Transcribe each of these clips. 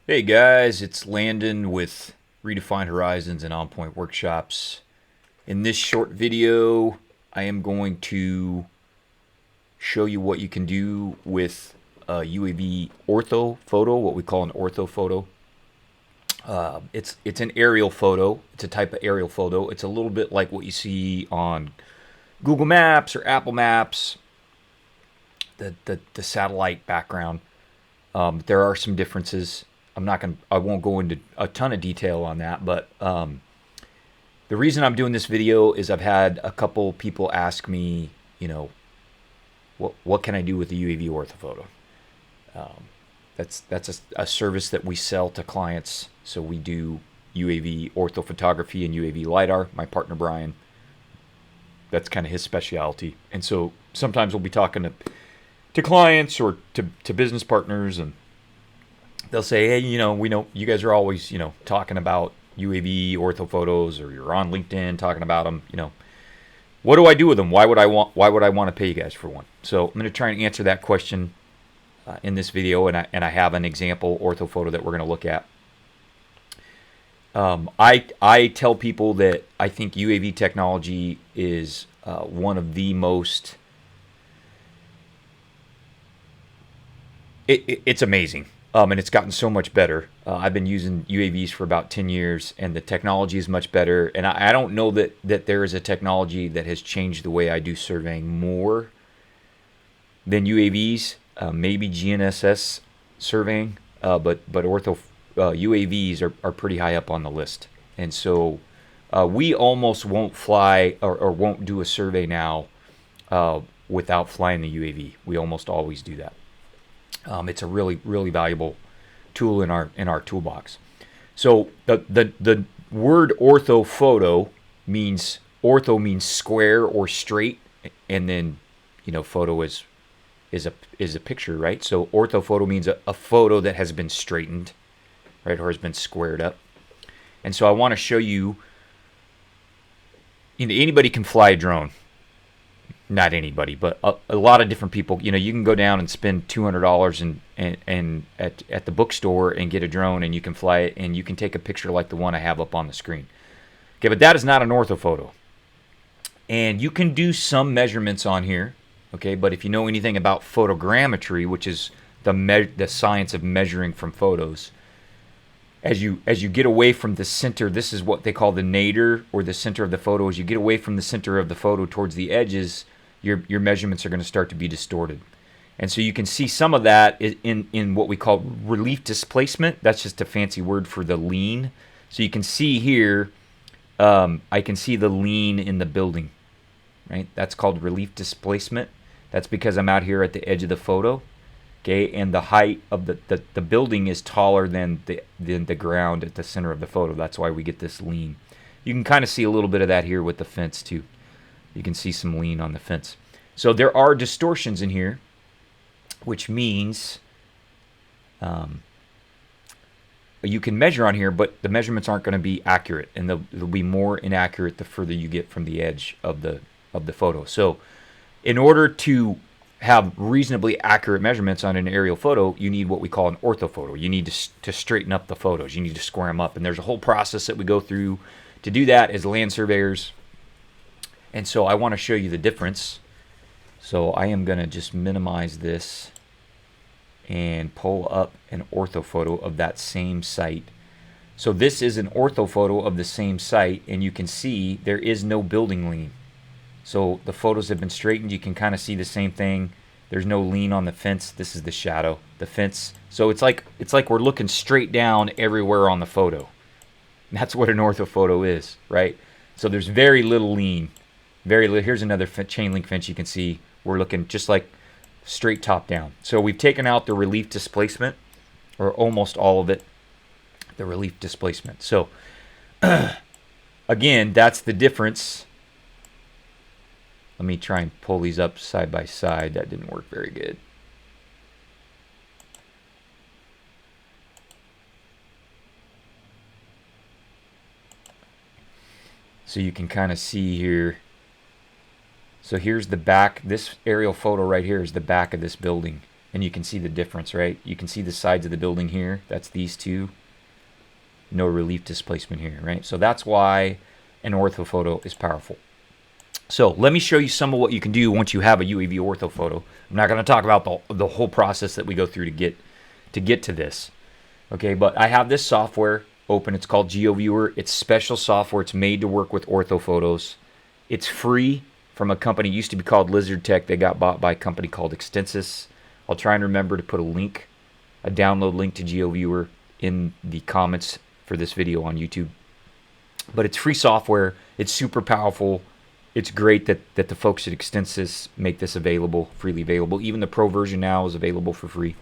Hey guys, it's Landon with Redefined Horizons and On Point Workshops. In this short video, I am going to show you what you can do with a UAV orthophoto, what we call an orthophoto. It's an aerial photo. It's a type of aerial photo. It's a little bit like what you see on Google Maps or Apple Maps, the satellite background. There are some differences. I won't go into a ton of detail on that, but the reason I'm doing this video is I've had a couple people ask me, what can I do with the UAV orthophoto? That's a service that we sell to clients. So we do UAV orthophotography and UAV lidar. My partner Brian, that's kind of his specialty, and so sometimes we'll be talking to clients or to business partners, and they'll say, hey, we know you guys are always, talking about UAV orthophotos, or you're on LinkedIn talking about them. What do I do with them? Why would I want to pay you guys for one? So I'm going to try and answer that question in this video, and I have an example orthophoto that we're going to look at. I tell people that I think UAV technology is one of the most. It's amazing. And it's gotten so much better. I've been using UAVs for about 10 years, and the technology is much better. And I don't know that there is a technology that has changed the way I do surveying more than UAVs. Maybe GNSS surveying, but UAVs are pretty high up on the list. And so we almost won't fly or won't do a survey now without flying the UAV. We almost always do that. It's a really, really valuable tool in our toolbox. So the word orthophoto means square or straight, and then photo is a picture, right? So orthophoto means a photo that has been straightened, right, or has been squared up. And so I want to show you. Anybody can fly a drone. Not anybody, but a lot of different people. You can go down and spend $200 and at the bookstore and get a drone, and you can fly it, and you can take a picture like the one I have up on the screen. Okay, but that is not an orthophoto. And you can do some measurements on here, okay, but if you know anything about photogrammetry, which is the science of measuring from photos, as you get away from the center, this is what they call the nadir, or the center of the photo. As you get away from the center of the photo towards the edges, your measurements are going to start to be distorted. And so you can see some of that in what we call relief displacement. That's just a fancy word for the lean. So you can see here, I can see the lean in the building, right? That's called relief displacement. That's because I'm out here at the edge of the photo. Okay, and the height of the building is taller than the ground at the center of the photo. That's why we get this lean. You can kind of see a little bit of that here with the fence too. You can see some lean on the fence. So there are distortions in here, which means you can measure on here, but the measurements aren't going to be accurate, and they'll be more inaccurate the further you get from the edge of the photo. So in order to have reasonably accurate measurements on an aerial photo, you need what we call an orthophoto. You need to straighten up the photos. You need to square them up. And there's a whole process that we go through to do that as land surveyors. And so I want to show you the difference. So I am going to just minimize this and pull up an orthophoto of that same site. So this is an orthophoto of the same site, and you can see there is no building lean. So the photos have been straightened. You can kind of see the same thing. There's no lean on the fence. This is the shadow, the fence. So it's like we're looking straight down everywhere on the photo. And that's what an orthophoto is, right? So there's very little lean. Very little. Here's another chain link fence. You can see we're looking just like straight top down. So we've taken out the relief displacement, or almost all of it, the relief displacement. So again, that's the difference. Let me try and pull these up side by side. That didn't work very good. So you can kind of see here. So here's the back. This aerial photo right here is the back of this building. and you can see the difference, right? You can see the sides of the building here. That's these two. No relief displacement here, right? So that's why an orthophoto is powerful. So let me show you some of what you can do once you have a UAV orthophoto. I'm not going to talk about the whole process that we go through to get to this. Okay, but I have this software open. It's called GeoViewer. It's special software. It's made to work with orthophotos. It's free from a company. It used to be called Lizard Tech. They got bought by a company called Extensis. I'll try and remember to put a download link to GeoViewer in the comments for this video on YouTube. But it's free software. It's super powerful. It's great that the folks at Extensis make this freely available. Even the pro version now is available for free.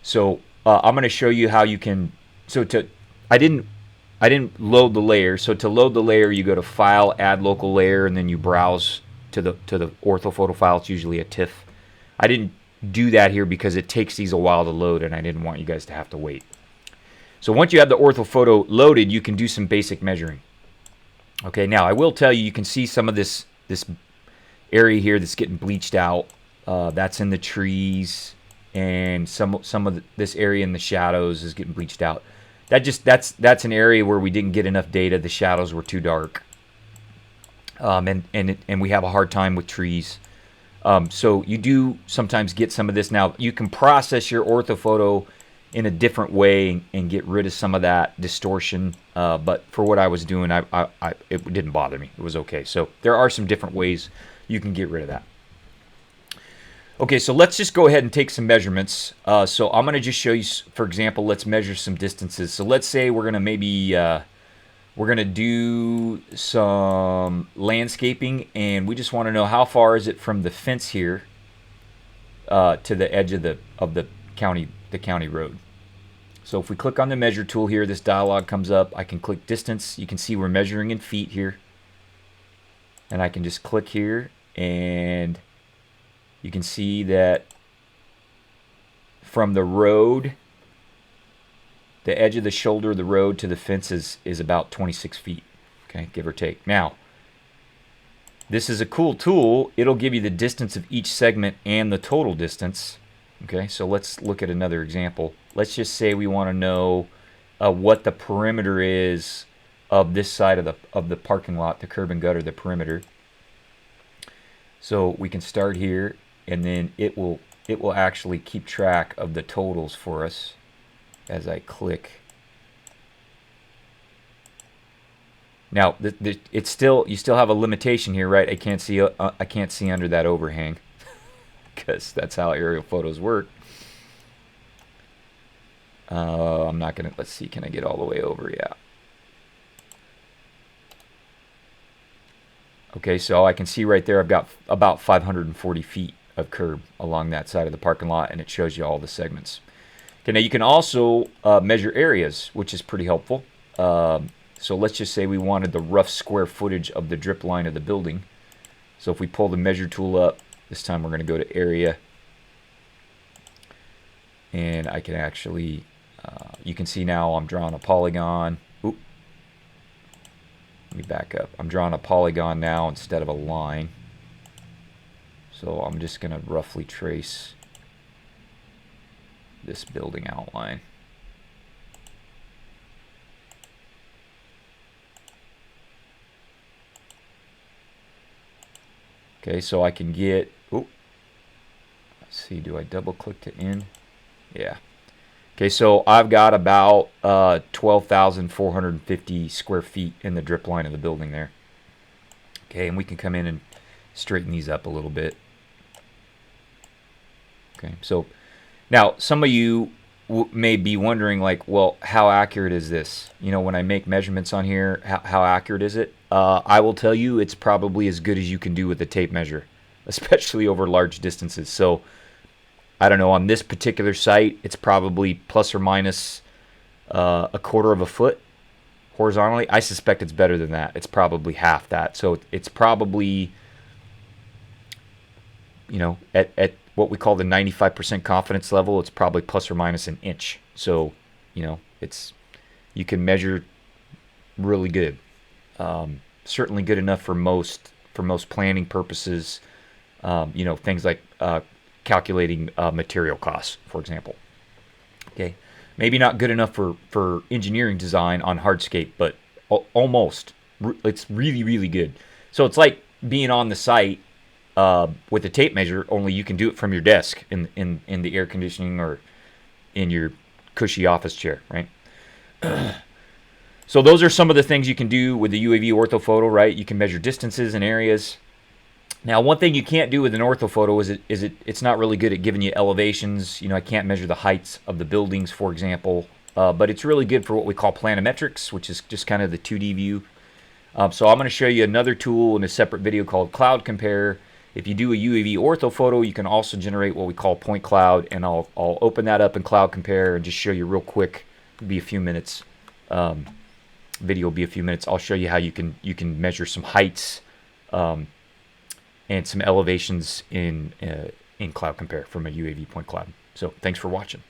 So I'm going to show you how you can. I didn't load the layer. So to load the layer, you go to File, Add Local Layer, and then you browse to the orthophoto file. It's usually a TIFF. I didn't do that here because it takes these a while to load, and I didn't want you guys to have to wait. So once you have the orthophoto loaded, you can do some basic measuring. Okay, now I will tell you, you can see some of this area here that's getting bleached out. That's in the trees, and some of this area in the shadows is getting bleached out. That's an area where we didn't get enough data. The shadows were too dark, and we have a hard time with trees. So you do sometimes get some of this. Now you can process your orthophoto in a different way and get rid of some of that distortion. But for what I was doing, it didn't bother me. It was okay. So there are some different ways you can get rid of that. Okay, so let's just go ahead and take some measurements. So I'm going to just show you, for example, let's measure some distances. So let's say we're going to maybe, we're going to do some landscaping, and we just want to know how far is it from the fence here to the edge of the county road. So if we click on the measure tool here, this dialog comes up. I can click distance. You can see we're measuring in feet here. And I can just click here, and you can see that from the road, the edge of the shoulder of the road to the fence is about 26 feet, okay, give or take. Now, this is a cool tool. It'll give you the distance of each segment and the total distance. Okay, so let's look at another example. Let's just say we want to know what the perimeter is of this side of the parking lot, the curb and gutter, the perimeter. So we can start here, and then it will actually keep track of the totals for us as I click. Now it's still, you still have a limitation here, right? I can't see under that overhang because that's how aerial photos work. I'm not gonna, let's see, can I get all the way over? Yeah. Okay, so I can see right there I've got about 540 feet of curb along that side of the parking lot, and it shows you all the segments. Okay, now you can also measure areas, which is pretty helpful. So let's just say we wanted the rough square footage of the drip line of the building. So if we pull the measure tool up, this time we're going to go to area, and I can actually, you can see now I'm drawing a polygon. Oop. Let me back up. I'm drawing a polygon now instead of a line. So I'm just going to roughly trace this building outline. Okay, so I can get, let's see, do I double click to in? Yeah. Okay, so I've got about 12,450 square feet in the drip line of the building there. Okay, and we can come in and straighten these up a little bit. Okay, so now some of you may be wondering, like, well, how accurate is this? You know, when I make measurements on here, how accurate is it? I will tell you it's probably as good as you can do with a tape measure, especially over large distances. So I don't know, on this particular site, it's probably plus or minus a quarter of a foot horizontally. I suspect it's better than that. It's probably half that. So it's probably, you know, at what we call the 95% confidence level, it's probably plus or minus an inch. So, you know, you can measure really good. Certainly good enough for most planning purposes. You know, things like calculating material costs, for example. Okay, maybe not good enough for engineering design on hardscape, but almost. It's really, really good. So it's like being on the site with a tape measure, only you can do it from your desk in the air conditioning or in your cushy office chair, right? So those are some of the things you can do with the UAV orthophoto, right? You can measure distances and areas. Now, one thing you can't do with an orthophoto is it's not really good at giving you elevations. You know, I can't measure the heights of the buildings, for example, but it's really good for what we call planimetrics, which is just kind of the 2D view. So I'm going to show you another tool in a separate video called Cloud Compare. If you do a UAV orthophoto, you can also generate what we call point cloud, and I'll open that up in Cloud Compare and just show you real quick. It'll be a few minutes. Video will be a few minutes. I'll show you how you can measure some heights and some elevations in Cloud Compare from a UAV point cloud. So thanks for watching.